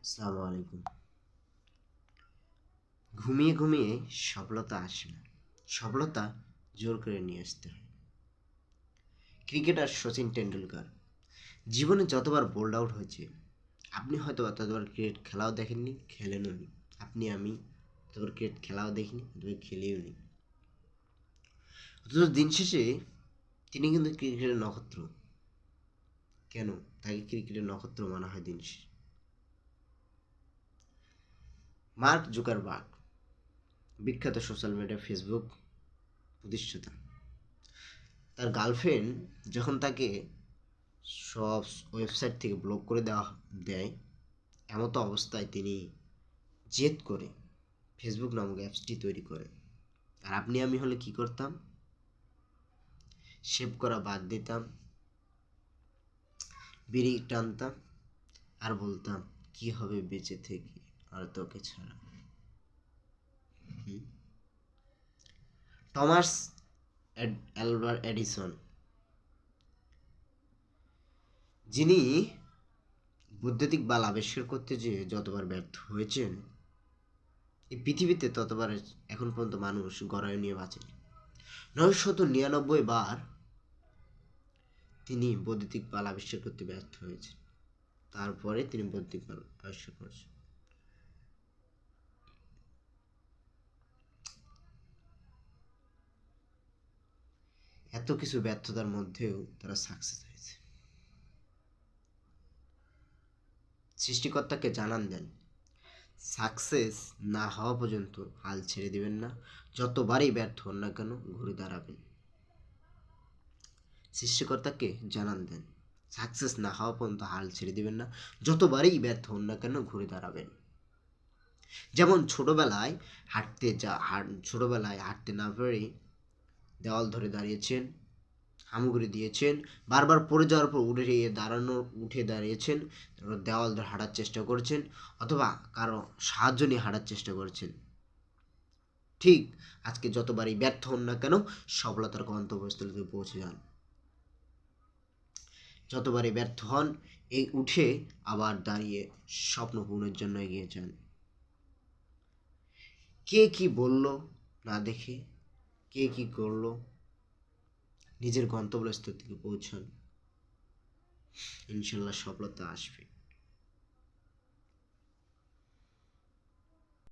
আসসালামু আলাইকুম। ঘুমিয়ে ঘুমিয়ে সফলতা আসে না, সফলতা জোর করে নিয়ে আসতে হয়। ক্রিকেটার সচিন টেন্ডুলকার জীবনে যতবার বোল্ড আউট হয়েছে, আপনি হয়তো ততবার ক্রিকেট খেলাও দেখেননি, খেলেনও নি। আপনি আমি ততবার ক্রিকেট খেলাও দেখিনি, তবে খেলিও নি। অথচ দিন শেষে তিনি কিন্তু ক্রিকেটের নক্ষত্র। কেন তাকে ক্রিকেটের নক্ষত্র মানা হয় দিন শেষে? মার্ক জুকারবার্গ, বিখ্যাত সোশ্যাল মিডিয়া ফেসবুক প্রতিষ্ঠাতা, তার গার্লফ্রেন্ড যখন তাকে সব ওয়েবসাইট থেকে ব্লক করে দেয়, এমতো অবস্থায় তিনি জেদ করে ফেসবুক নামক অ্যাপসটি তৈরি করে। আর আপনি আমি হলে কি করতাম? সেভ করা বাদ দিতাম, বিড়ি টানতাম আর বলতাম কি হবে বেঁচে থেকে আর তোকে ছাড়া। টমাস অ্যালভা এডিসন, যিনি বৈদ্যুতিক বাল্ব আবিষ্কার করতে যেয়ে যতবার ব্যর্থ হয়েছেন, এই পৃথিবীতে ততবার এখন পর্যন্ত মানুষ গড়ায় নিয়ে বাঁচেনি। 999 বার তিনি বৈদ্যুতিক বাল্ব আবিষ্কার করতে ব্যর্থ হয়েছেন, তারপরে তিনি বৈদ্যুতিক বাল্ব আবিষ্কার করেছেন। এত কিছু ব্যর্থতার মধ্যেও তারা সাকসেস হয়েছে। সৃষ্টিকর্তাকে জানান দেন, সাকসেস না হওয়া পর্যন্ত হাল ছেড়ে দিবেন না। যতবারই ব্যর্থ হন না কেন, ঘুরে দাঁড়াবেন। সৃষ্টিকর্তাকে জানান দেন, সাকসেস না হওয়া পর্যন্ত হাল ছেড়ে দিবেন না। যতবারই ব্যর্থ হন না কেন, ঘুরে দাঁড়াবেন। যেমন ছোটবেলায় হাঁটতে না পেরে দেওয়াল ধরে দাঁড়িয়েছেন, হামাগুড়ি দিয়েছেন, বারবার পড়ে যাওয়ার পর উঠে দাঁড়িয়েছেন, তারপর দেওয়াল ধরে হাঁটার চেষ্টা করেছেন, অথবা কারো সাহায্য নিয়ে হাঁটার চেষ্টা করেছেন। ঠিক আজকে যতবারই ব্যর্থ হন না কেন, সফলতার গন্তব্যস্থলে পৌঁছে যান। যতবারই ব্যর্থ হন, এই উঠে আবার দাঁড়িয়ে স্বপ্ন পূরণের জন্য এগিয়ে যান। কে কি বলল না দেখে, কে কি করলো, নিজের গন্তব্যস্থল থেকে পৌঁছান, ইনশাল্লাহ সফলতা আসবে।